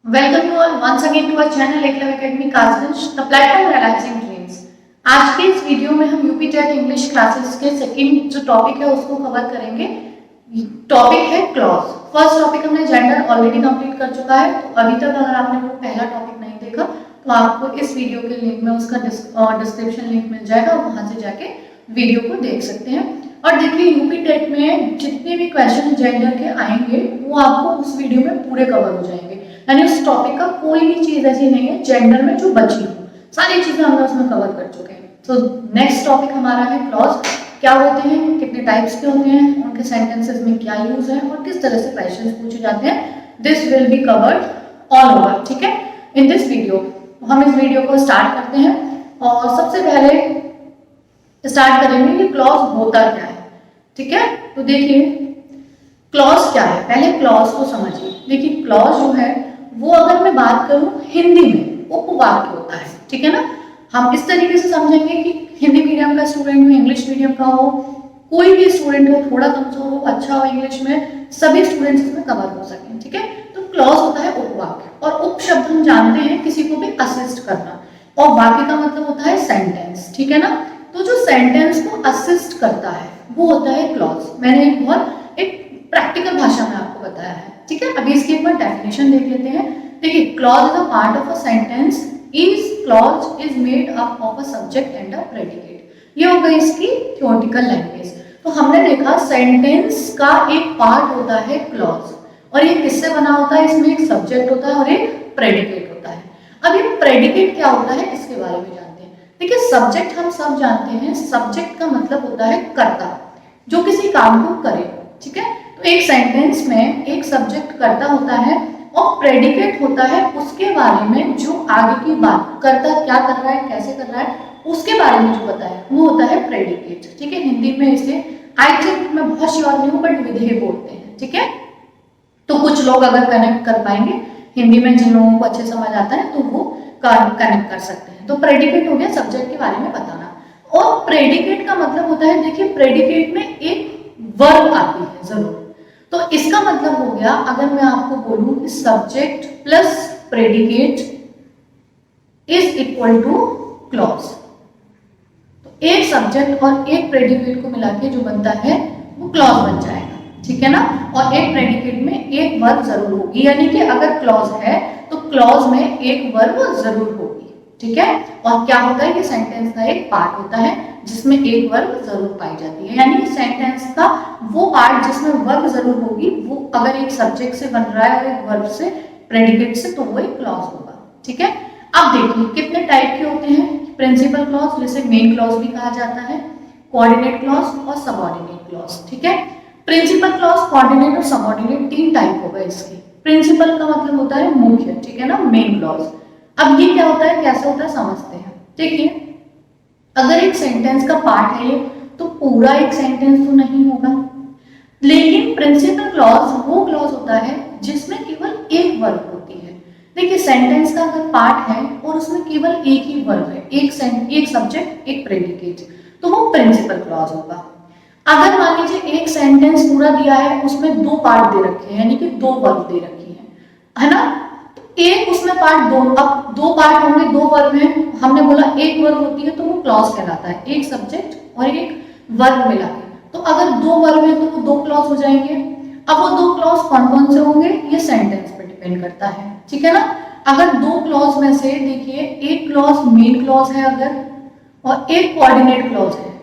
Welcome you all once again to our channel Eklavya Academy Kazganj, the platform realizing dreams। आज के इस video में हम UP TET English classes के second जो टॉपिक है उसको कवर करेंगे। टॉपिक है क्लॉज। फर्स्ट टॉपिक हमने जेंडर ऑलरेडी कंप्लीट कर चुका है, तो अभी तक अगर आपने वो पहला टॉपिक नहीं देखा तो आपको इस वीडियो के लिंक में उसका डिस्क्रिप्शन लिंक मिल जाएगा, वहां से जाके वीडियो को देख सकते हैं। और देखिए यूपी टेट में जितने भी क्वेश्चन जेंडर के आएंगे वो आपको उस वीडियो में पूरे कवर हो जाएंगे, यानी उस टॉपिक का कोई भी चीज ऐसी नहीं है जेंडर में जो बची हो, सारी चीजें हमने उसमें कवर कर चुके हैं। तो नेक्स्ट टॉपिक हमारा है क्लॉज। क्या होते हैं, कितने टाइप्स के होते हैं, उनके सेंटेंसेस में क्या यूज है और किस तरह से क्वेश्चंस पूछे जाते हैं, this will be covered all over. ठीक है, इन दिस वीडियो हम इस वीडियो को स्टार्ट करते हैं और सबसे पहले स्टार्ट करेंगे कि क्लॉज होता क्या है। ठीक है, तो देखिए क्लॉज क्या है, पहले क्लॉज को समझिए। देखिए क्लॉज जो है वो अगर मैं बात करूं हिंदी में उपवाक्य होता है। ठीक है ना, हम इस तरीके से समझेंगे कि हिंदी मीडियम का स्टूडेंट हो, इंग्लिश मीडियम का हो, कोई भी स्टूडेंट हो, थोड़ा कमजोर हो, अच्छा हो इंग्लिश में, सभी स्टूडेंट्स इसमें कवर हो सकें। ठीक है, तो क्लॉज होता है उपवाक्य, और उप शब्द हम जानते हैं किसी को भी असिस्ट करना, और वाक्य का मतलब होता है सेंटेंस। ठीक है ना, तो जो सेंटेंस को असिस्ट करता है वो होता है क्लॉज। मैंने एक प्रैक्टिकल भाषा में आपको बताया है। ठीक है, अभी इसकी एक बार डेफिनेशन देख लेते हैं। देखिए clause is a part of a sentence, clause is made up of a subject and a predicate. ये हो गई इसकी थ्योरेटिकल लैंग्वेज। तो हमने देखा सेंटेंस का एक पार्ट होता है क्लॉज, और ये किससे बना होता है, इसमें एक सब्जेक्ट होता है और एक प्रेडिकेट होता है। अब ये प्रेडिकेट क्या होता है इसके बारे में जानते हैं। देखिए सब्जेक्ट हम सब जानते हैं, सब्जेक्ट का मतलब होता है कर्ता, जो किसी काम को करे। ठीक है, तो एक सेंटेंस में एक सब्जेक्ट कर्ता होता है और प्रेडिकेट होता है उसके बारे में जो आगे की बात कर्ता क्या कर रहा है, कैसे कर रहा है, उसके बारे में जो बताया वो होता है प्रेडिकेट। ठीक है, हिंदी में इसे आई थिंक मैं बहुत श्योर नहीं हूँ बट विधेय बोलते हैं। ठीक है, तो कुछ लोग अगर कनेक्ट कर पाएंगे हिंदी में, जिन लोगों को अच्छे समझ आता है तो वो कनेक्ट कर सकते हैं। तो प्रेडिकेट हो गया सब्जेक्ट के बारे में बताना, और प्रेडिकेट का मतलब होता है, देखिए प्रेडिकेट में एक वर्ब आती है जरूर। तो इसका मतलब हो गया, अगर मैं आपको बोलूं कि subject plus predicate is equal two clause, तो एक सब्जेक्ट और एक प्रेडिकेट को मिला के जो बनता है वो क्लॉज बन जाएगा। ठीक है ना, और एक प्रेडिकेट में एक वर्ब जरूर होगी, यानी कि अगर क्लॉज है तो क्लॉज में एक वर्ब जरूर होगी। ठीक है, और क्या होता है कि सेंटेंस का एक पार्ट होता है जिसमें एक वर्ब जरूर पाई जाती है, यानी सेंटेंस का वो पार्ट जिसमें वर्ब जरूर होगी, वो अगर एक सब्जेक्ट से बन रहा है और एक वर्ब से, प्रेडिकेट से, तो वो एक क्लॉज होगा। ठीक है, अब देखिए कितने टाइप के होते हैं। प्रिंसिपल क्लॉज, जिसे मेन क्लॉज भी कहा जाता है, कोऑर्डिनेट क्लॉज और सबऑर्डिनेट क्लॉज। ठीक है, प्रिंसिपल क्लॉज, कोऑर्डिनेट और सबऑर्डिनेट तीन टाइप होगा इसके। प्रिंसिपल का मतलब होता है मुख्य, ठीक है ना, मेन क्लॉज। अब ये क्या होता है, कैसे होता है समझते हैं। देखिए अगर एक सेंटेंस का पार्ट है ये, तो पूरा एक सेंटेंस तो नहीं होगा, लेकिन प्रिंसिपल क्लॉज वो क्लॉज होता है जिसमें केवल एक वर्ब होती है। देखिए सेंटेंस का अगर पार्ट है और उसमें केवल एक ही वर्ब है, एक सब्जेक्ट एक प्रेडिकेट, तो वो प्रिंसिपल क्लॉज होगा। अगर मान लीजिए एक सेंटेंस पूरा दिया है, उसमें दो पार्ट दे रखे हैं, यानी कि दो वर्ब दे रखी है ना, तो एक उसमें पार्ट दो, अब दो पार्ट होंगे, दो वर्ब हैं, हमने बोला एक वर्ब होती है तो वो क्लॉज कहलाता है, एक सब्जेक्ट और एक वर्ब मिला के। तो अगर दो वर्ब है तो वो दो क्लॉज हो जाएंगे। अब वो दो क्लॉज कौन कौन से होंगे, ये सेंटेंस पर डिपेंड करता है। ठीक है ना, अगर दो क्लॉज में से देखिए एक क्लॉज मेन क्लॉज है अगर, और एक कोऑर्डिनेट क्लॉज है,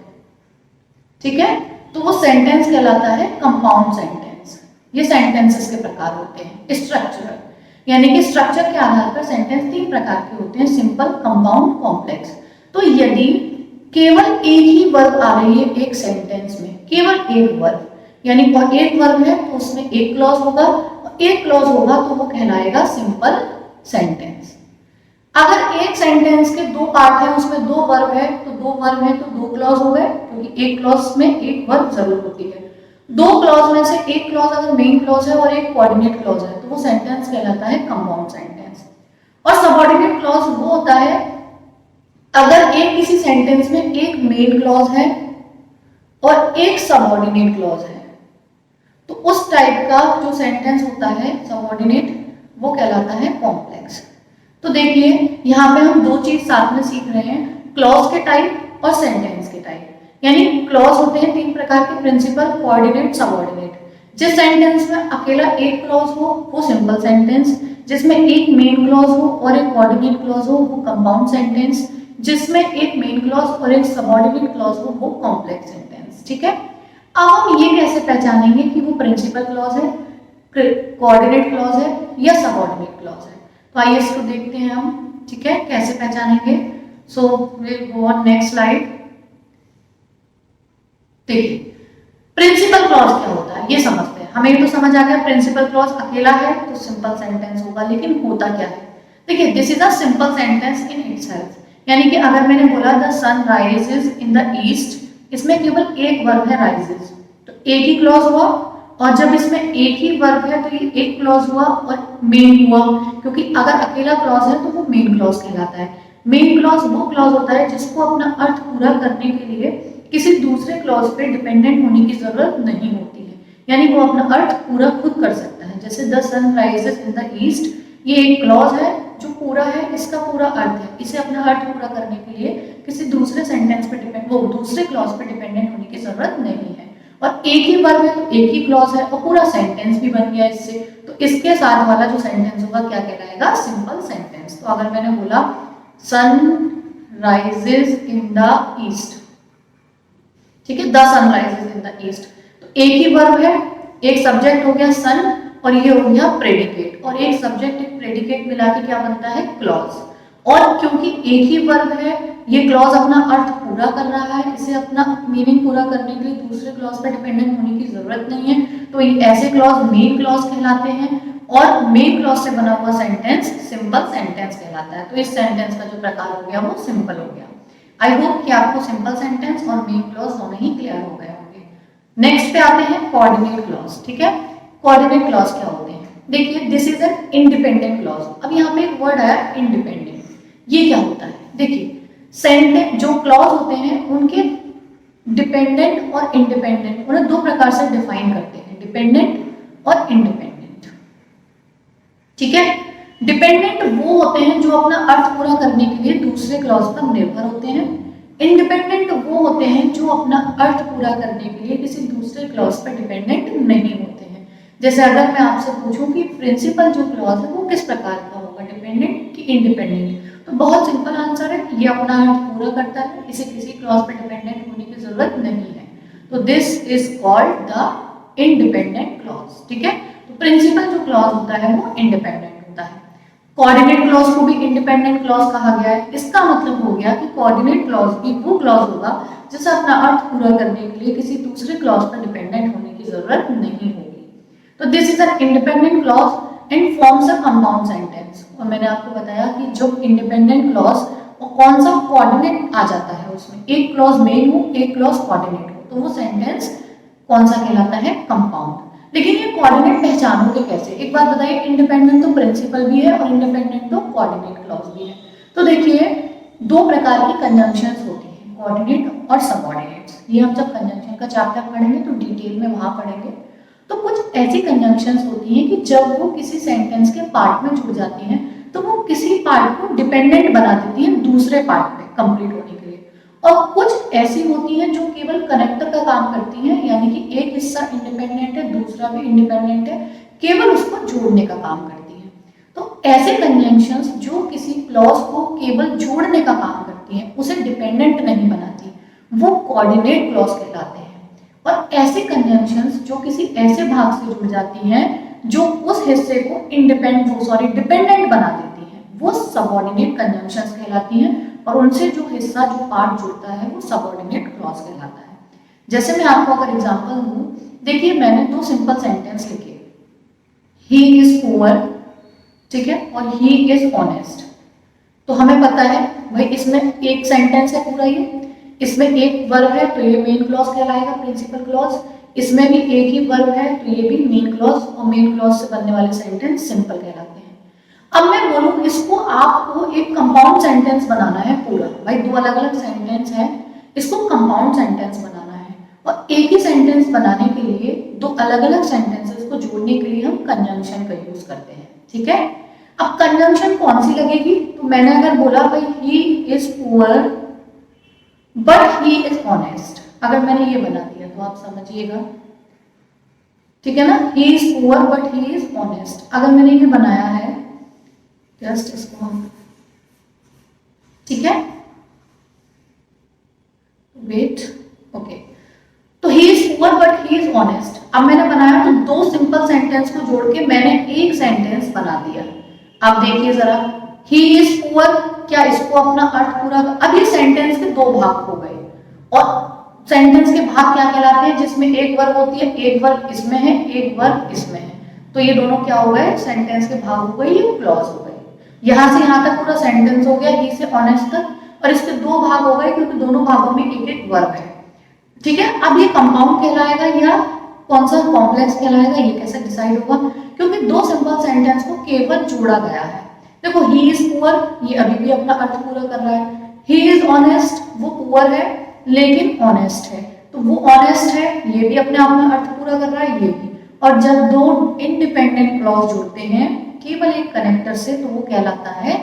ठीक है, तो वो सेंटेंस कहलाता है कंपाउंड सेंटेंस। ये सेंटेंसेस के प्रकार होते हैं स्ट्रक्चरल, यानी कि स्ट्रक्चर के आधार पर सेंटेंस तीन प्रकार के होते हैं, सिंपल, कंपाउंड, कॉम्प्लेक्स। तो यदि केवल एक ही वर्ब आ रही है एक सेंटेंस में, केवल एक वर्ब, यानी एक वर्ब है तो उसमें एक क्लॉज होगा, और एक क्लॉज होगा तो वो कहलाएगा सिंपल सेंटेंस। अगर एक सेंटेंस के दो पार्ट है, उसमें दो वर्ब है, तो दो वर्ब है तो दो क्लॉज हो गए, क्योंकि एक क्लॉज में एक वर्ब जरूर होती है। दो क्लॉज में से एक क्लॉज अगर मेन क्लॉज है और एक कोऑर्डिनेट क्लॉज है, तो वो सेंटेंस कहलाता है कंपाउंड सेंटेंस। और सबऑर्डिनेट क्लॉज वो होता है अगर एक किसी सेंटेंस में एक मेन क्लॉज है और एक सबऑर्डिनेट क्लॉज है, तो उस टाइप का जो सेंटेंस होता है सबऑर्डिनेट, वो कहलाता है कॉम्प्लेक्स। तो देखिए यहाँ पे हम दो चीज साथ में सीख रहे हैं, क्लॉज के टाइप और सेंटेंस के टाइप। यानी क्लॉज होते हैं तीन प्रकार के, प्रिंसिपल, कोऑर्डिनेट, सबऑर्डिनेट। जिस सेंटेंस में अकेला एक क्लॉज हो वो सिंपल सेंटेंस, जिसमें एक मेन क्लॉज हो और एक कोऑर्डिनेट क्लॉज हो वो कंपाउंड सेंटेंस, जिसमें एक मेन क्लॉज और एक सबऑर्डिनेट क्लॉज हो वो कॉम्प्लेक्स सेंटेंस। ठीक है, अब हम ये कैसे पहचानेंगे कि वो प्रिंसिपल क्लॉज है, कोऑर्डिनेट क्लॉज है या सबऑर्डिनेट क्लॉज है? तो आइए इसको देखते हैं हम। ठीक है, कैसे पहचानेंगे? So will go on next slide. देखिए प्रिंसिपल क्लॉज क्या होता है ये समझते हैं। हमें तो समझ आ गया प्रिंसिपल क्लॉज अकेला है तो सिंपल सेंटेंस होगा, लेकिन होता क्या है? देखिए this is a simple sentence in itself. यानी कि अगर मैंने बोला the sun rises in the east, इसमें केवल एक वर्ब है राइजेस, तो एक ही क्लॉज हुआ। और जब इसमें एक ही वर्ब है तो ये एक क्लॉज हुआ और मेन हुआ, क्योंकि अगर अकेला क्लॉज है तो वो मेन क्लॉज कहलाता है। मेन क्लॉज वो क्लॉज होता है जिसको अपना अर्थ पूरा करने के लिए किसी दूसरे क्लॉज पे डिपेंडेंट होने की जरूरत नहीं होती है, यानी वो अपना अर्थ पूरा खुद कर सकता है। जैसे the sun rises in the east, ये एक क्लॉज है जो पूरा है, इसका पूरा अर्थ है, इसे अपना अर्थ पूरा करने के लिए किसी दूसरे सेंटेंस पे वो दूसरे क्लॉज पे डिपेंडेंट होने की जरूरत नहीं है। और एक ही वर्ब है तो एक ही क्लॉज है और पूरा सेंटेंस भी बन गया इससे। तो इसके साथ वाला जो सेंटेंस होगा क्या कहलाएगा? Simple sentence. तो अगर मैंने बोला sun rises in the east, ठीक है, the sun rises in the east, तो एक ही वर्ब है, एक सब्जेक्ट हो गया सन और ये हो गया प्रेडिकेट, और एक सब्जेक्ट एक प्रेडिकेट मिला के क्या बनता है? क्लॉज। और क्योंकि एक ही वर्ब है, ये क्लॉज अपना अर्थ पूरा कर रहा है, इसे अपना मीनिंग पूरा करने के लिए दूसरे क्लॉज पर डिपेंडेंट होने की जरूरत नहीं है, तो ये ऐसे क्लॉज मेन क्लॉज कहलाते हैं। और मेन क्लॉज से बना हुआ सेंटेंस सिंपल सेंटेंस कहलाता है। तो इस सेंटेंस का जो प्रकार हो गया वो सिंपल हो गया। आई होप कि आपको सिंपल सेंटेंस और मेन क्लॉज दोनों ही क्लियर हो गए होंगे। नेक्स्ट पे आते हैं कोऑर्डिनेट क्लॉज। ठीक है, कोऑर्डिनेट क्लॉज क्या होते हैं? देखिए this is an independent clause. अब यहाँ पे एक वर्ड आया इंडिपेंडेंट, ये क्या होता है? देखिए सेंटेंस जो क्लॉज होते हैं उनके डिपेंडेंट और इंडिपेंडेंट उन्हें दो प्रकार से डिफाइन करते हैं, डिपेंडेंट और इंडिपेंडेंट। ठीक है, डिपेंडेंट वो होते हैं जो अपना अर्थ पूरा करने के लिए दूसरे क्लॉज पर निर्भर होते हैं। इंडिपेंडेंट वो होते हैं जो अपना अर्थ पूरा करने के लिए किसी दूसरे क्लॉज पर डिपेंडेंट नहीं होते हैं। जैसे अगर मैं आपसे पूछूं कि प्रिंसिपल जो क्लॉज है वो किस प्रकार का होगा, डिपेंडेंट कि इंडिपेंडेंट, तो बहुत सिंपल आंसर है, ये अपना अर्थ पूरा करता है, इसे किसी क्लॉज पर डिपेंडेंट होने की जरूरत नहीं है। तो this is called the independent clause. ठीक है, तो प्रिंसिपल जो क्लॉज होता है वो इंडिपेंडेंट होता है। कोऑर्डिनेट क्लॉज को भी इंडिपेंडेंट क्लॉज कहा गया है। इसका मतलब हो गया कि कोऑर्डिनेट क्लॉज भी वो क्लॉज होगा जिसे अपना अर्थ पूरा करने के लिए किसी दूसरे क्लॉज पर डिपेंडेंट होने की जरूरत नहीं होगी। तो this is an independent clause and forms a compound sentence. और मैंने आपको बताया कि जो इंडिपेंडेंट क्लॉज और कौन सा कोऑर्डिनेट आ जाता है उसमें, एक क्लॉज मेन हो एक क्लॉज कोऑर्डिनेट हो, तो वो सेंटेंस कौन सा कहलाता है? कंपाउंड। लेकिन ये कोऑर्डिनेट पहचानोगे कैसे? एक बात बताइए, इंडिपेंडेंट तो प्रिंसिपल भी है और इंडिपेंडेंट तो कोऑर्डिनेट क्लॉज भी है। तो देखिए दो प्रकार की कंजंक्शंस होती हैं, कोऑर्डिनेट और सबऑर्डिनेट्स। ये हम जब कंजंक्शन का चैप्टर पढ़ेंगे तो डिटेल में वहां पढ़ेंगे। तो कुछ ऐसी कंजंक्शंस होती हैं कि जब वो किसी सेंटेंस के पार्ट में जुड़ जाती हैं तो वो किसी पार्ट को डिपेंडेंट बना देती हैं दूसरे पार्ट पे कंप्लीट होने के लिए। और कुछ ऐसी होती हैं जो केवल कनेक्टर का काम करती हैं, यानी कि एक हिस्सा इंडिपेंडेंट है दूसरा भी इंडिपेंडेंट है, केवल उसको जोड़ने का काम करती हैं। तो ऐसे कंजंक्शंस जो किसी क्लॉज को केवल जोड़ने का काम करती हैं, उसे डिपेंडेंट नहीं बनाती, वो कोऑर्डिनेट क्लॉज कहलाते हैं। और ऐसे कंजंक्शंस जो किसी ऐसे भाग से जुड़ जाती हैं जो उस हिस्से को डिपेंडेंट बना देती हैं, वो सबऑर्डिनेट कंजंक्शंस कहलाती हैं। और उनसे जो हिस्सा जो पार्ट जुड़ता है वो सबऑर्डिनेट क्लॉज कहलाता है। जैसे मैं आपको अगर एग्जांपल दूं, देखिए मैंने दो सिंपल सेंटेंस लिखे, ही इज पुअर, ठीक है, और ही इज ऑनेस्ट। तो हमें पता है भाई इसमें एक सेंटेंस है पूरा, ये इसमें एक वर्ब है तो ये मेन क्लॉज कहलाएगा, प्रिंसिपल क्लॉज। इसमें भी एक ही वर्ब है तो ये भी मेन क्लॉज, और मेन क्लॉज से बनने वाले सेंटेंस सिंपल कहलाते हैं। अब मैं बोलूं इसको आपको एक कंपाउंड सेंटेंस बनाना है पूरा, भाई दो अलग अलग सेंटेंस है, इसको कंपाउंड सेंटेंस बनाना है। और एक ही सेंटेंस बनाने के लिए दो अलग अलग सेंटेंसेस को जोड़ जोड़ने के लिए हम कंजंक्शन का यूज करते हैं, ठीक है। अब कंजंक्शन कौन सी लगेगी, तो मैंने अगर बोला भाई he is poor but he is honest, अगर मैंने ये बना दिया तो आप समझिएगा, ठीक है ना, he is poor but he is honest. अगर मैंने ये बनाया है, जस्ट इसको हम, ठीक है, वेट, ओके, तो he is poor but he is honest. अब मैंने बनाया तो दो सिंपल सेंटेंस को जोड़ के मैंने एक सेंटेंस बना दिया। अब देखिए जरा, ही इज पुअर, क्या इसको अपना अर्थ पूरा, अब ये सेंटेंस के दो भाग हो गए, और सेंटेंस के भाग क्या कहलाते हैं, जिसमें एक वर्ब होती है, एक वर्ब इसमें है, एक वर्ब इसमें है, तो ये दोनों क्या हो गए, सेंटेंस के भाग हो गए, ये क्लॉज हो गए। यहां से यहां तक पूरा सेंटेंस हो गया, ही से ऑनेस्ट तक, और इसके दो भाग हो गए क्योंकि दोनों भागों में एक एक वर्ब है, ठीक है। अब ये कंपाउंड कहलाएगा या कौन सा कॉम्प्लेक्स कहलाएगा, ये कैसे डिसाइड होगा, क्योंकि दो सिंपल सेंटेंस को केवल जोड़ा गया है। देखो, ही इज पुअर, ये अभी भी अपना अर्थ पूरा कर रहा है, ही इज ऑनेस्ट, वो पुअर है लेकिन ऑनेस्ट है, तो वो ऑनेस्ट है, ये भी अपने आप में अर्थ पूरा कर रहा है, ये भी। और जब दो इंडिपेंडेंट क्लॉज जुड़ते हैं केवल एक कनेक्टर से, तो वो कहलाता है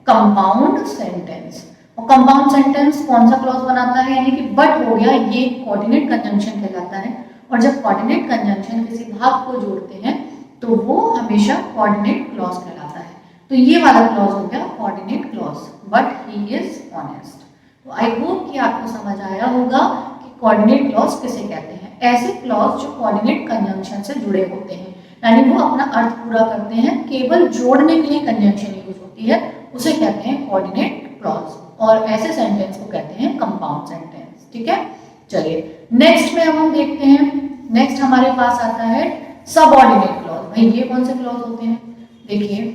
कंपाउंड सेंटेंस। और कंपाउंड सेंटेंस कौन सा क्लॉज बनाता है, यानी कि बट हो गया, ये कोऑर्डिनेट कंजंक्शन कहलाता है। और जब कोऑर्डिनेट कंजंक्शन किसी भाग को जोड़ते हैं तो वो हमेशा कोऑर्डिनेट क्लॉज कहलाता है। तो ये वाला क्लॉज हो गया coordinate clause, but he is honest. तो आई होप कि आपको समझ आया होगा कि कोऑर्डिनेट क्लॉज किसे कहते हैं। ऐसे क्लॉज जो कोऑर्डिनेट कंजंक्शन से जुड़े होते हैं, यानी वो अपना अर्थ पूरा करते हैं, केवल जोड़ने के लिए कंजंक्शन यूज होती है, उसे कहते हैं कोऑर्डिनेट क्लॉज। और ऐसे सेंटेंस को कहते हैं कंपाउंड सेंटेंस, ठीक है। चलिए नेक्स्ट में अब हम देखते हैं, नेक्स्ट हमारे पास आता है सबऑर्डिनेट क्लॉज। भाई ये कौन से क्लॉज होते हैं, देखिए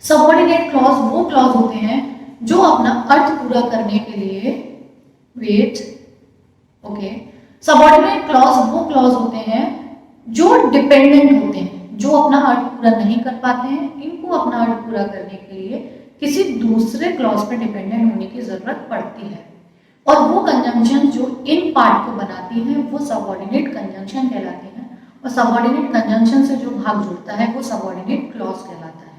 सबऑर्डिनेट क्लॉज वो क्लॉज होते हैं जो अपना अर्थ पूरा करने के लिए, वेट, ओके, सबऑर्डिनेट क्लॉज वो क्लॉज होते हैं जो डिपेंडेंट होते हैं, जो अपना अर्थ पूरा नहीं कर पाते हैं, इनको अपना अर्थ पूरा करने के लिए किसी दूसरे क्लॉज पर डिपेंडेंट होने की जरूरत पड़ती है। और वो कंजंक्शन जो इन पार्ट को बनाती है वो सबऑर्डिनेट कंजंक्शन कहलाती है। और सबऑर्डिनेट कंजंक्शन से जो भाग जुड़ता है वो सबऑर्डिनेट क्लॉज कहलाता है।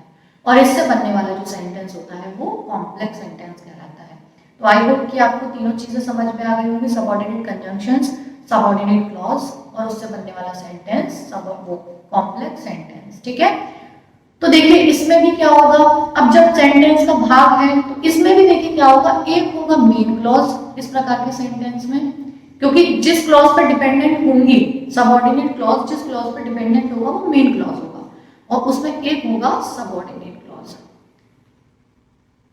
और इससे बनने वाला जो सेंटेंस होता है वो कॉम्प्लेक्स सेंटेंस कहलाता है। तो आई होप कि आपको तीनों चीजें समझ में आ गई होंगी, सबऑर्डिनेट कंजंक्शंस, सबऑर्डिनेट क्लॉज और उससे बनने वाला सेंटेंस, सब वो कॉम्प्लेक्स सेंटेंस, ठीक है। तो देखिए इसमें भी क्या होगा, अब जब सेंटेंस का भाग है तो इसमें भी देखिए क्या होगा, एक होगा मेन क्लॉज इस प्रकार के सेंटेंस में, क्योंकि जिस क्लॉज पर डिपेंडेंट होंगी सबऑर्डिनेट क्लॉज, जिस क्लॉज पर डिपेंडेंट होगा वो मेन क्लॉज होगा, और उसमें एक होगा सबऑर्डिनेट क्लॉज,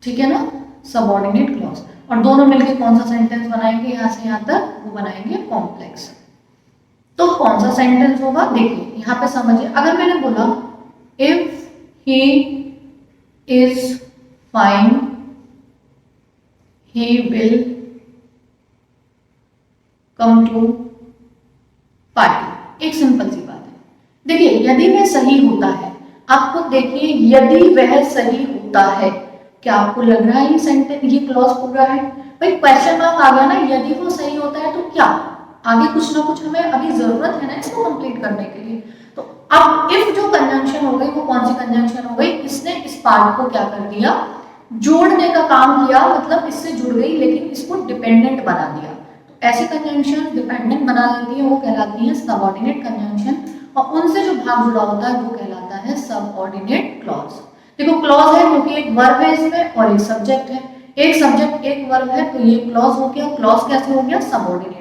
ठीक है ना, सबऑर्डिनेट क्लॉज। और दोनों मिलकर कौन सा सेंटेंस बनाएंगे, यहां से यहां तक, वो बनाएंगे कॉम्प्लेक्स। तो कौन सा सेंटेंस होगा, देखिए यहां पे समझिए, अगर मैंने बोला if he is fine, he will come to party, एक सिंपल सी बात है। देखिए यदि वह सही होता है, आपको देखिए यदि वह सही होता है, क्या आपको लग रहा है ये सेंटेंस, ये क्लॉज पूरा है? भाई क्वेश्चन मार्क आ गया ना, यदि वो सही होता है तो क्या, आगे कुछ ना कुछ हमें अभी जरूरत है ना इसको कंप्लीट करने के लिए। तो अब इफ जो कंजंक्शन हो गई वो कौन सी कंजंक्शन हो गई, इसने इस पार्ट को क्या कर दिया, जोड़ने का काम किया, मतलब इससे जुड़ गई लेकिन इसको डिपेंडेंट बना दिया। तो ऐसी कंजंक्शन डिपेंडेंट बना देती है, वो कहलाती है सबऑर्डिनेट कंजंक्शन, और उनसे जो भाग जुड़ा होता है वो कहलाता है सबऑर्डिनेट क्लॉज। देखो क्लॉज है क्योंकि एक वर्ब है इसमें और एक सब्जेक्ट है, एक सब्जेक्ट एक वर्ब है, तो ये क्लॉज हो गया। क्लॉज कैसे हो गया, सबऑर्डिनेट।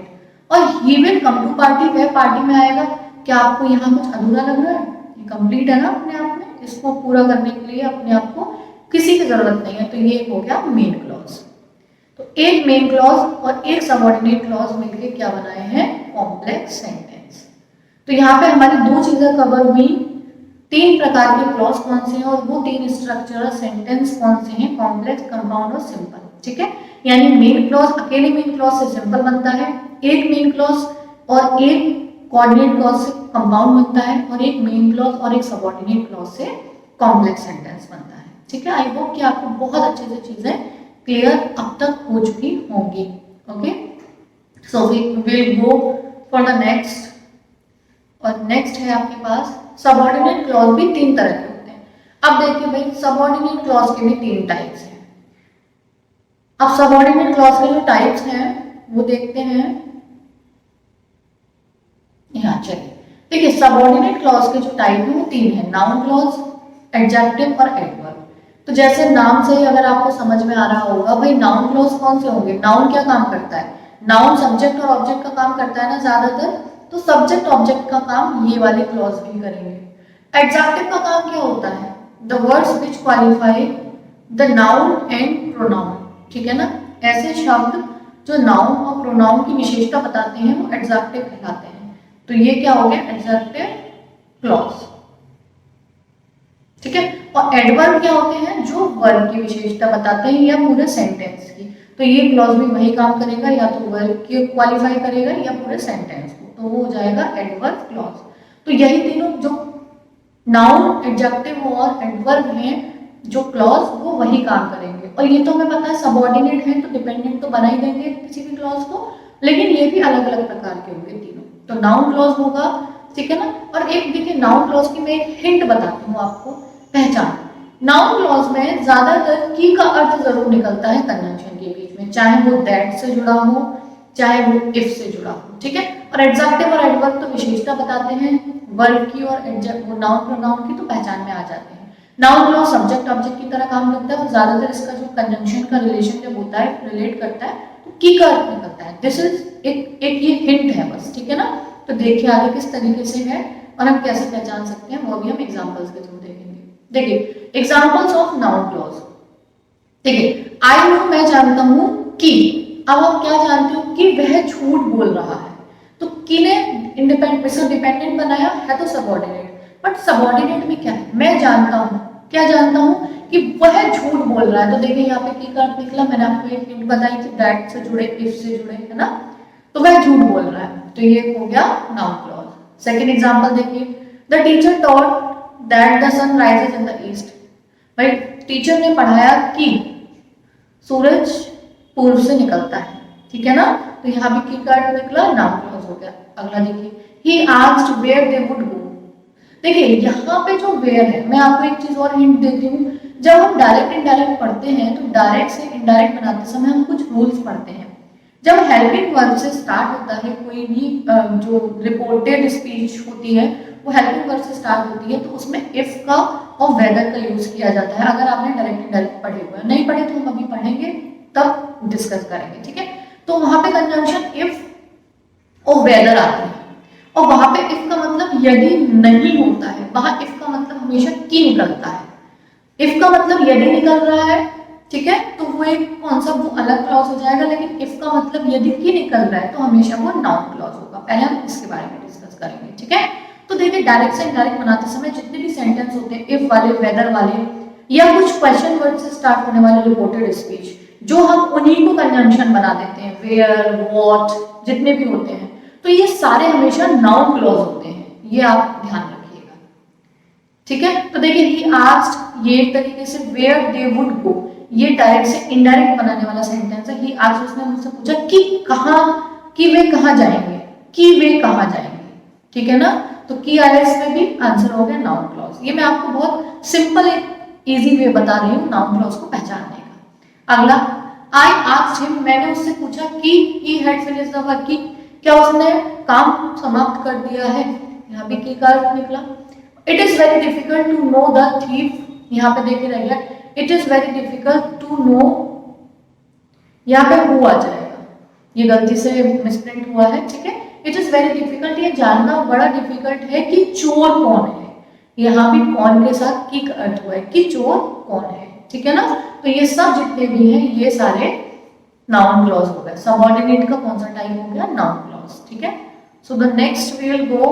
और he will come to party, वह पार्टी में आएगा। क्या आपको यहाँ कुछ अधूरा लग रहा है, ये कंप्लीट है ना अपने आप में, इसको पूरा करने के लिए अपने आप को किसी की जरूरत नहीं है, तो ये हो गया मेन क्लॉज। तो एक मेन क्लॉज और एक सबऑर्डिनेट क्लॉज मिलके क्या बनाए हैं, कॉम्प्लेक्स सेंटेंस। तो यहाँ पे हमारी दो चीजें कवर हुई, तीन प्रकार के क्लॉज कौन से हैं और वो तीन स्ट्रक्चरल सेंटेंस कौन से हैं, कॉम्प्लेक्स, कंपाउंड और सिंपल, ठीक है। यानी मेन क्लॉज अकेले मेन क्लॉज से सिंपल बनता है, एक मेन क्लॉज और एक कोऑर्डिनेट क्लॉज से कंपाउंड बनता है, और एक मेन क्लॉज और एक सबऑर्डिनेट क्लॉज से कॉम्प्लेक्स सेंटेंस बनता है, ठीक है। आई होप कि आपको बहुत अच्छे से चीजें क्लियर अब तक हो चुकी होंगी। Okay, so we will go for the next और नेक्स्ट है आपके पास सबऑर्डिनेट क्लॉज भी 3 तरह के होते हैं। अब देखिए भाई सबऑर्डिनेट क्लॉज के भी 3 टाइप्स हैं। अब सबऑर्डिनेट क्लॉज के जो टाइप्स हैं वो देखते हैं यहाँ। चलिए देखिए सबऑर्डिनेट क्लॉज के जो टाइप है वो 3 है, नाउन क्लॉज, एडजेक्टिव और एडवर्ब। तो जैसे नाम से ही अगर आपको समझ में आ रहा होगा भाई नाउन क्लॉज कौन से होंगे, नाउन क्या काम करता है, नाउन सब्जेक्ट और ऑब्जेक्ट का काम करता है ना ज्यादातर, तो सब्जेक्ट ऑब्जेक्ट का काम ये वाले क्लॉज भी करेंगे। एडजेक्टिव का काम क्या होता है, the words which qualify the noun and pronoun, ठीक है ना, ऐसे शब्द जो नाउन और प्रोनाउन की विशेषता बताते हैं वो एडजेक्टिव कहलाते हैं। तो ये क्या हो गया एडजेक्टिव क्लॉज, ठीक है। और एडवर्ब क्या होते हैं, जो वर्ब की विशेषता बताते हैं या पूरे सेंटेंस की। तो ये क्लॉज भी वही काम करेगा, या तो वर्ब की क्वालिफाई करेगा या पूरे सेंटेंस को, तो वो हो जाएगा एडवर्ब क्लॉज। तो यही तीनों जो नाउन, एडजेक्टिव और एडवर्ब हैं जो क्लॉज, वो वही काम करेंगे। और ये तो हमें पता है सबऑर्डिनेट है तो डिपेंडेंट तो बना ही देंगे किसी भी क्लॉज को, लेकिन ये भी अलग अलग प्रकार के होंगे तीनों। तो नाउन क्लॉज होगा, ठीक है ना। और एक देखिए नाउन क्लॉज की मैं एक हिंट बताती हूँ आपको, पहचान। नाउन क्लॉज में ज्यादातर की का अर्थ जरूर निकलता है कंजंक्शन के बीच में, चाहे वो दैट से जुड़ा हो चाहे वो इफ से जुड़ा हो, ठीक है। और एडजेक्टिव और एडवर्ब तो विशेषता बताते हैं वर्ब की, और वो नाउन प्रोनाउन की तो पहचान में आ जाते हैं। नाउन क्लॉज सब्जेक्ट ऑब्जेक्ट की तरह काम करता है और ज्यादातर इसका जो कंजंक्शन का रिलेशन जब होता है, रिलेट करता है, तो की का अर्थ निकलता है। दिस इज एक ये हिंट है बस, ठीक है ना। तो देखिए आगे किस तरीके से है और हम कैसे पहचान सकते हैं, वो भी हम एग्जांपल्स के थ्रू देखेंगे। देखिए एग्जांपल्स ऑफ नाउन क्लॉज, देखिए आई नो मैं जानता हूं कि, अब आप क्या जानते हो कि वह झूठ बोल रहा है, तो कि ने डिपेंडेंट बनाया है तो सबऑर्डिनेट, बट सबऑर्डिनेट में क्या है, मैं जानता हूं, क्या जानता हूं कि वह झूठ बोल रहा है। तो देखिए यहाँ पे की का अर्थ निकला, मैंने आपको एक हिंट बताई थी दैट से जुड़े, इफ से जुड़े, है ना, तो वह झूठ बोल रहा है, तो ये हो गया नाउन क्लॉज। सेकंड एग्जांपल देखिए, the teacher taught that the sun rises in the east, भाई टीचर ने पढ़ाया कि सूरज पूर्व से निकलता है, ठीक है ना। तो यहाँ भी की का अर्थ निकला, नाउन क्लॉज हो गया। अगला देखिए, he asked where they would go, देखिए यहाँ पे जो वेयर है, मैं आपको एक चीज और हिंट देती हूँ, जब हम डायरेक्ट इनडायरेक्ट पढ़ते हैं तो डायरेक्ट से इनडायरेक्ट बनाते समय हम कुछ रूल्स पढ़ते हैं। जब हेल्पिंग वर्ब से स्टार्ट होता है कोई भी जो रिपोर्टेड स्पीच होती है वो हेल्पिंग वर्ब से स्टार्ट होती है, तो उसमें इफ का और वेदर का यूज किया जाता है। अगर आपने डायरेक्ट इनडायरेक्ट पढ़े हुए नहीं पढ़े तो हम अभी पढ़ेंगे तब डिस्कस करेंगे, ठीक है। तो वहां पे कंजंक्शन इफ और वेदर आती है, और वहां पे इफ का मतलब यदि नहीं होता है, वहां इफ का मतलब हमेशा की निकलता है। इफ का मतलब यदि निकल रहा है, ठीक है, तो वो एक कौन सा वो अलग क्लॉज हो जाएगा, लेकिन इफ का मतलब यदि की निकल रहा है तो हमेशा वो नाउन क्लॉज होगा। पहले हम इसके बारे में डिस्कस करेंगे, ठीक है। तो देखिए डायरेक्ट से इनडायरेक्ट बनाते समय जितने भी सेंटेंस होते हैं इफ वाले, वेदर वाले, या कुछ क्वेश्चन वर्ड से स्टार्ट होने वाले रिपोर्टेड स्पीच, जो हम उन्हीं को कंजंक्शन बना देते हैं, वेयर, व्हाट, जितने भी होते हैं, तो ये सारे हमेशा नाउन क्लॉज होते हैं, ये आप ध्यान रखिएगा, ठीक है। तो देखिए ही आस्क्ड, ये एक तरीके से वेयर दे वुड गो, ये डायरेक्ट से इनडायरेक्ट बनाने वाला सेंटेंस है। ही आस्क्ड, उसने मुझसे पूछा कि कहां, कि वे कहां जाएंगे, कि वे कहां जाएंगे, ठीक है ना। तो की आया इसमें भी, आंसर हो गया नाउन क्लॉज। ये मैं आपको बहुत सिंपल इजी वे बता रही हूँ नाउन क्लॉज को पहचानने का। अगला, आई आस्क्ड हिम, मैंने उससे पूछा कि he had finished the work, की क्या उसने काम समाप्त कर दिया है, यहाँ भी की का अर्थ निकला। It is very difficult to know the thief, यहाँ पे देखिए रह गया it is very difficult to know, यहाँ पे हु आ जाएगा, ये गलती से मिसप्रिंट हुआ है, ठीक है। इट इज वेरी डिफिकल्ट, ये जानना बड़ा डिफिकल्ट है कि चोर कौन है, यहाँ भी कौन के साथ की का अर्थ हुआ है कि चोर कौन है, ठीक है ना। तो ये सब जितने भी हैं ये सारे नाउन क्लॉज हो गए। सबऑर्डिनेट का कौन सा टाइप हो गया, नाउन क्लॉज, ठीक है। So the next we will go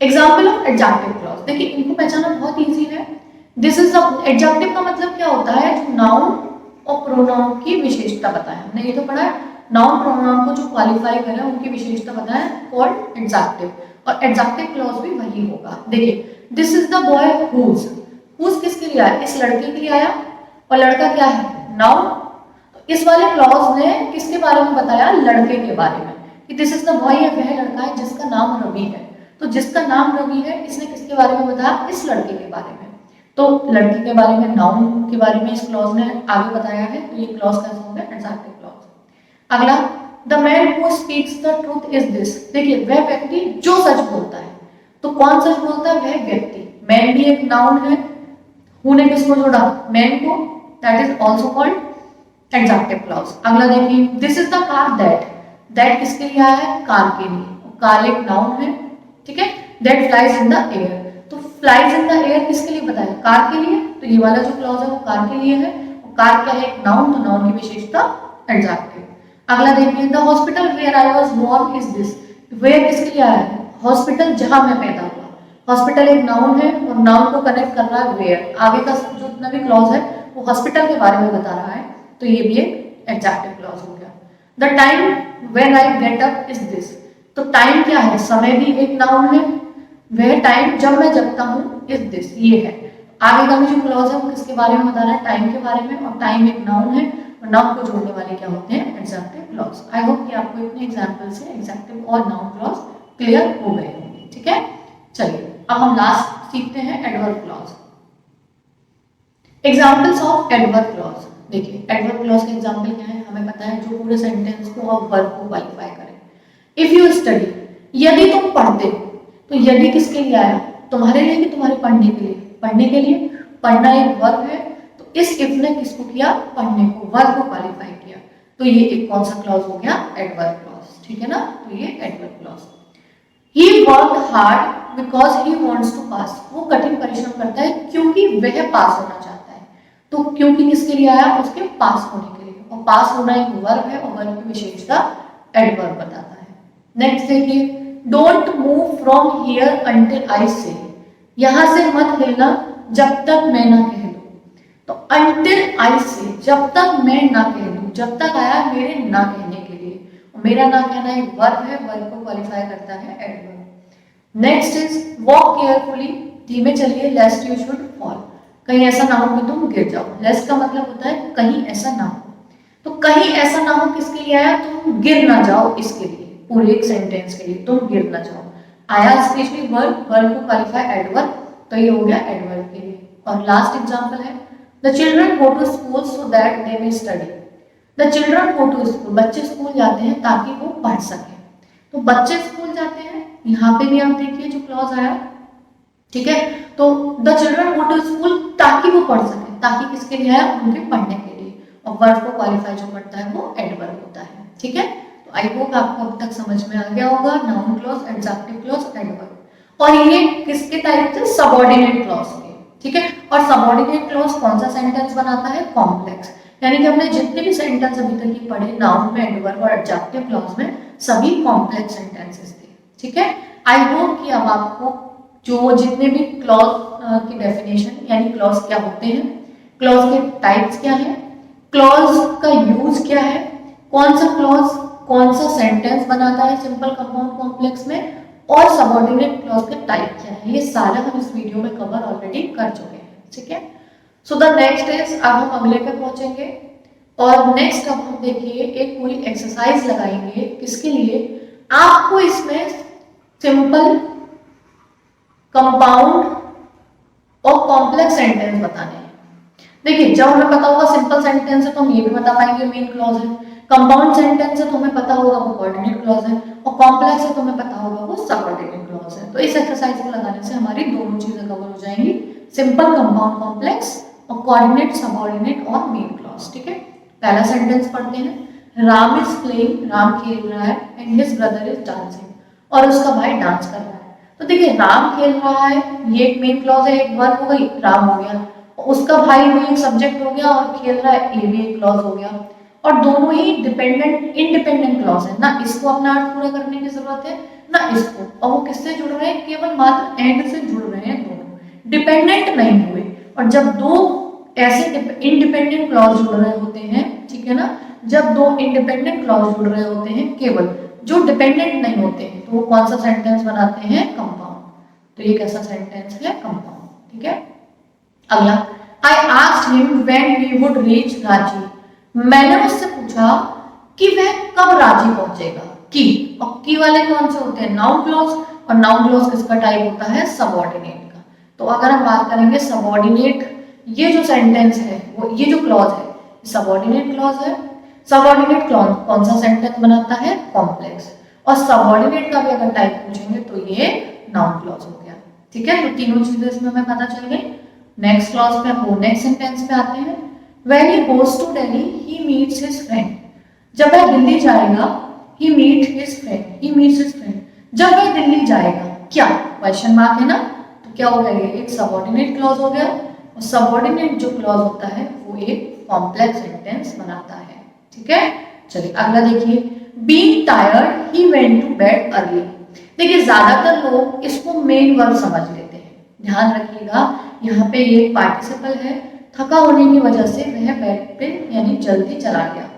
example of adjective clause. देखिए इनको पहचानना बहुत इजी है। दिस इज एडजेक्टिव का मतलब क्या होता है, जो नाउन और प्रोनाउन की विशेषता बताए, हमने ये तो पढ़ा है, नाउन प्रोनाउन को जो क्वालिफाई करें उनकी विशेषता बताएं, कॉल्ड एडजेक्टिव। और एडजेक्टिव क्लॉज भी वही होगा। देखिए this is the boy whose, whose किसके लिए आया, इस लड़के के लिए आया, और लड़का क्या है, नाउन। तो इस वाले क्लॉज ने किसके बारे में बताया, लड़के के बारे में। कि दिस इज द बॉय, वह लड़का है जिसका नाम रवि है। तो जिसका नाम रवि है, इसने किसके बारे में बताया? इस लड़के के बारे में। तो लड़की के बारे में, नाउन के बारे में इस क्लॉज ने आगे बताया है, तो ये क्लॉज कैसा हो गया? Adjective clause. अगला, the man who speaks the truth is this. देखिए, वह व्यक्ति जो सच बोलता है। तो कौन सच बोलता है? वह व्यक्ति। मैन भी एक नाउन है, हु ने किसको जोड़ा? मैन को, that is also called adjective clause. अगला देखिए, this is the car that. That किसके लिए आया है? कार के लिए। कार एक नाउन है, ठीक है। That flies in the air. तो फ्लाइज इन द एयर किसके लिए बताया? कार के लिए। तो ये वाला जो क्लॉज है वो कार के लिए है। और कार क्या है? एक नाउन। तो नाउन की विशेषता एडजेक्टिव। अगला देखिए, the hospital where I was born is this. Where किसके लिए आया है? हॉस्पिटल जहां मैं पैदा हुआ। हॉस्पिटल एक नाउन है और नाउन को कनेक्ट कर रहा है वेयर। आगे का जो जितना भी क्लॉज है वो हॉस्पिटल के बारे में बता रहा है, तो ये भी एक एडजेक्टिव क्लॉज हो गया। The time when I get up is this. तो टाइम क्या है? समय भी एक नाउन है। वह टाइम जब मैं जगता हूँ इज दिस, ये है। आगे का भी जो क्लॉज है वो किसके बारे में बता रहा है? टाइम के बारे में। और टाइम एक नाउन है और नाउन को जोड़ने वाले क्या होते हैं? Adjective clause. आई होप कि आपको इतने एग्जांपल से एडजेक्टिव और नाउन क्लॉज क्लियर हो गए होंगे, ठीक है। चलिए अब हम लास्ट सीखते हैं adverb clause. Examples of adverb clause. देखिए, एडवर्ब क्लॉज के एग्जांपल क्या है? हमें पता है, जो पूरे सेंटेंस को और वर्ब को क्वालिफाई करें। इफ यू स्टडी, यदि तुम पढ़ते हो। तो यदि किसके लिए आया? तुम्हारे लिए कि तुम्हारे पढ़ने के लिए? पढ़ने के लिए। पढ़ना एक वर्ब है, तो इस इफ ने किसको किया? पढ़ने को, वर्ब को क्वालिफाई किया। तो ये एक कौन सा क्लॉज हो गया? एडवर्ब क्लॉज, ठीक है ना। तो ये adverb clause. He worked hard because he wants to pass. वो कठिन परिश्रम करता है क्योंकि वह पास होना चाहता है। तो क्योंकि किसके लिए आया? उसके पास होने के लिए। और पास होना एक वर्ब है और वर्ब की विशेषता एडवर्ब बताता है। नेक्स्ट देखिए, don't move from here until I से। यहां से मत हिलना जब तक मैं ना कह दूं। तो अंटिल आई से, जब तक मैं ना कह दूं। जब तक आया मेरे ना कहने के लिए। मेरा ना कहना एक वर्ब है, वर्ब को क्वालिफाई करता है adverb. Next is walk carefully. धीमे चलिए, लेस्ट यू शुड फॉल। कहीं ऐसा ना हो कि तुम गिर जाओ। लेस्ट का मतलब होता है कहीं ऐसा ना हो। तो कहीं ऐसा ना हो किसके लिए आया? तुम गिर ना जाओ, इसके लिए। पूरे एक सेंटेंस के लिए तुम गिर ना जाओ आया स्पेशली वर्ब, वर्ब को क्वालिफाई एडवर्ब। तो ये हो गया एडवर्ब के लिए। और लास्ट एग्जांपल है, the children go to school so that they may study. The children go to school. बच्चे स्कूल जाते हैं ताकि वो पढ़ सके। तो बच्चे स्कूल जाते हैं, यहाँ पे भी आप देखिए जो क्लॉज आया, ठीक है। तो the children go to school ताकि वो पढ़ सके। ताकि किसके लिए आया? उनके पढ़ने के लिए। और वर्ब को क्वालिफाई जो करता है वो एडवर्ब होता है, ठीक है। तो आई होप आपको अब तक समझ में आ गया होगा noun clause, adjective clause, adverb. और ये किसके टाइप थे? सबऑर्डिनेट क्लॉज के, ठीक है। और सबऑर्डिनेट क्लॉज कौन सा सेंटेंस बनाता है? कॉम्प्लेक्स। यानी कि हमने जितने भी सेंटेंस अभी तक की पढ़े नाउन में, एडवर्ब और एडजेक्टिव क्लॉज में, सभी कॉम्प्लेक्स सेंटेंसेस थे, ठीक है। आई होप कि अब आपको जो जितने भी क्लॉज की डेफिनेशन, यानी क्लॉज क्या होते हैं, क्लॉज के टाइप्स क्या हैं, क्लॉज का यूज क्या है, कौन सा क्लॉज कौन सा सेंटेंस बनाता है सिंपल, कंपाउंड, कॉम्प्लेक्स में, और सबऑर्डिनेट क्लॉज के टाइप क्या है, ये सारा हम इस वीडियो में कवर ऑलरेडी कर चुके हैं, ठीक है। सो द नेक्स्ट इज, अब हम अगले पे पहुंचेंगे। और नेक्स्ट अब हम देखिए एक पूरी एक्सरसाइज लगाएंगे। किसके लिए? आपको इसमें सिंपल, कंपाउंड और कॉम्प्लेक्स सेंटेंस बताने हैं। देखिए, जब हमें पता होगा सिंपल सेंटेंस है तो हम ये भी बता पाएंगे मेन क्लॉज है, कंपाउंड सेंटेंस है तो हमें पता होगा वो कोऑर्डिनेट क्लॉज है, और कॉम्प्लेक्स है तो हमें पता होगा वो सबऑर्डिनेट क्लॉज है। तो इस एक्सरसाइज को लगाने से हमारी दोनों चीजें कवर हो जाएंगी, सिंपल, कंपाउंड, कॉम्प्लेक्स, और कोऑर्डिनेट, सबऑर्डिनेट और मेन क्लॉज, ठीक है। पहला सेंटेंस पढ़ते हैं। राम इज प्लेइंग, राम खेल रहा है, and his brother is dancing, और उसका भाई डांस कर रहा है। तो देखिए, राम खेल रहा है, ये एक मेन क्लॉज है, एक वर्ब हो गई, राम हो गया, उसका भाई भी एक सब्जेक्ट हो गया, और खेल रहा है ये भी एक क्लॉज हो गया। और दोनों ही डिपेंडेंट, इंडिपेंडेंट क्लॉज है, ना इसको अपना अर्थ पूरा करने की जरूरत है ना इसको, और वो किससे जुड़ रहे हैं? केवल मात्र एंड से जुड़ रहे हैं, दोनों डिपेंडेंट नहीं हुए। और जब दो ऐसे इंडिपेंडेंट क्लॉज जुड़ रहे होते हैं, ठीक है ना, जब दो इंडिपेंडेंट क्लॉज जुड़ रहे होते हैं केवल, जो डिपेंडेंट नहीं होते हैं, तो वो कौन सा सेंटेंस बनाते हैं? कंपाउंड। तो ये कैसा सेंटेंस है? कंपाउंड, ठीक है। अगला, I asked him when we would reach Ranchi. मैंने उससे पूछा कि वह कब रांची पहुंचेगा। की, और की वाले कौन से होते हैं, नाउन क्लॉज, और नाउन क्लॉज किसका टाइप होता है, सबऑर्डिनेट का। तो अगर हम बात करेंगे सबऑर्डिनेट, ये जो सेंटेंस है वो, ये जो क्लॉज है सबऑर्डिनेट क्लॉज है। सबऑर्डिनेट क्लॉज कौन सा सेंटेंस बनाता है, कॉम्प्लेक्स, और सबऑर्डिनेट का भी अगर टाइप पूछेंगे तो ये नाउन क्लॉज हो गया। ठीक है, तो तीनों चीजें इसमें हमें पता चल गई। नेक्स्ट क्लॉज पे हम नेक्स्ट सेंटेंस पे आते हैं। When he goes to Delhi, he meets his friend. जब वह दिल्ली जाएगा, he meet his friend. He meets his friend. जब वह दिल्ली जाएगा, क्या क्वेश्चन मार्क है ना, तो क्या हो गया, ये एक सबऑर्डिनेट क्लॉज हो गया, और सबऑर्डिनेट जो क्लॉज होता है वो एक कॉम्प्लेक्स सेंटेंस बनाता है। ठीक है, चलिए अगला देखिए। Being tired, he went to bed early. देखिए ज्यादातर लोग इसको मेन वर्ब समझ लेते हैं, ध्यान रखिएगा यहाँ पे ये पार्टिसिपल है, थका होने की वजह से वह बेड पे यानी जल्दी चला गया,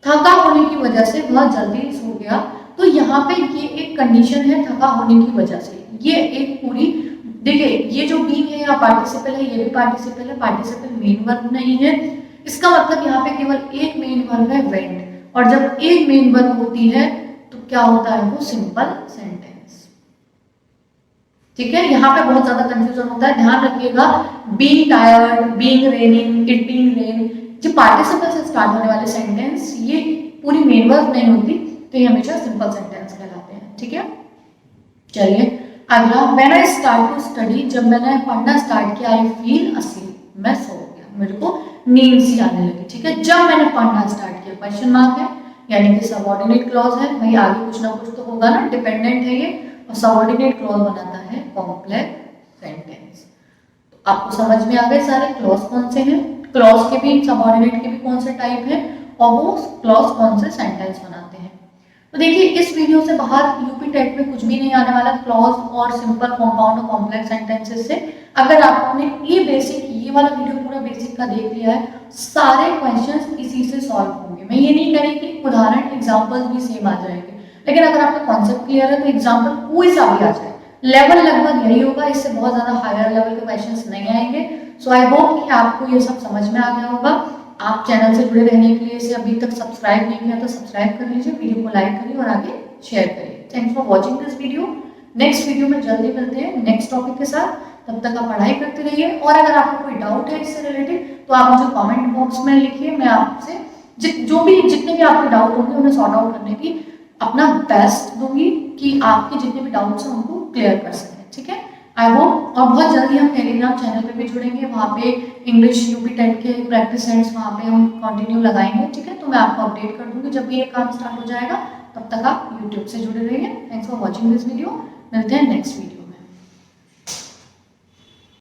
थका होने की वजह से वह जल्दी सो गया। तो यहाँ पे ये एक कंडीशन है थका होने की वजह से, ये एक पूरी, देखिए ये जो बीइंग है यहाँ पार्टिसिपल है, ये भी पार्टिसिपल है, पार्टिसिपल मेन वर्ब नहीं है, इसका मतलब यहाँ पे केवल एक मेन वर्ब है वेंट, और जब एक मेन वर्ब होती है तो क्या होता है, वो सिंपल सेंटेंस। ठीक है, यहाँ पे बहुत ज्यादा कंफ्यूजन होता है, ध्यान रखिएगा। Being tired, being raining, it being rain, जो पार्टिसिपल से स्टार्ट होने वाले सेंटेंस ये पूरी मेन वर्ब नहीं होती, तो ये हमेशा सिंपल सेंटेंस कहलाते हैं। ठीक है, चलिए अगला। When I start to study, जब मैंने पढ़ना स्टार्ट किया, आई फील अस्लीप, मैं सो गया, मेरे को नींद सी आने लगी। ठीक है, जब मैंने पढ़ना स्टार्ट किया, क्वेश्चन मार्क है, यानी कि सबऑर्डिनेट क्लॉज है, भाई आगे कुछ ना कुछ तो होगा ना, डिपेंडेंट है ये, और सबऑर्डिनेट क्लॉज बनाता है कॉम्प्लेक्स सेंटेंस। तो आपको समझ में आ गए सारे क्लॉज कौन से हैं, क्लॉज के भी, सबऑर्डिनेट के भी कौन से टाइप हैं, और वो क्लॉज कौन से सेंटेंस बनाते हैं। तो देखिए इस वीडियो से बाहर यूपी टेट में कुछ भी नहीं आने वाला क्लॉज और सिंपल, कंपाउंड और कॉम्प्लेक्स सेंटेंसेस से। अगर आपने ये बेसिक, ये वाला वीडियो पूरा बेसिक का देख लिया है, सारे क्वेश्चंस इसी से सॉल्व होंगे। मैं ये नहीं कह रही कि उदाहरण एग्जांपल्स भी सेम आ जाएंगे, लेकिन अगर आपका कॉन्सेप्ट क्लियर है तो एग्जांपल कोई सा भी आ जाए, लेवल लगभग यही होगा, इससे बहुत ज्यादा हायर लेवल के क्वेश्चंस नहीं आएंगे। सो आई होप कि आपको ये सब समझ में आ गया होगा। आप चैनल से जुड़े रहने के लिए इसे अभी तक सब्सक्राइब नहीं किया तो सब्सक्राइब कर लीजिए, वीडियो को लाइक करिए और आगे शेयर करिए। Thanks for watching this video. Next video में जल्दी मिलते हैं नेक्स्ट टॉपिक के साथ, तब तक आप पढ़ाई करते रहिए। और अगर आपको कोई डाउट है इससे रिलेटेड तो आप मुझे कमेंट बॉक्स में लिखिए, मैं आपसे जितने भी आपके डाउट होंगे उन्हें सॉर्ट आउट करने की अपना बेस्ट दूंगी कि आपके जितने भी डाउट्स हैं उनको क्लियर कर सकें। ठीक है, आई होप। और बहुत जल्दी हम टेलीग्राम चैनल पे भी जुड़ेंगे, वहाँ पे इंग्लिश यूपी टेट के प्रैक्टिस सेट्स वहाँ पे हम कंटिन्यू लगाएंगे। ठीक है, तो मैं आपको अपडेट कर दूंगी जब भी ये काम स्टार्ट हो जाएगा। तब तक आप यूट्यूब से जुड़े रहिए। Thanks for watching this video, मिलते हैं नेक्स्ट वीडियो।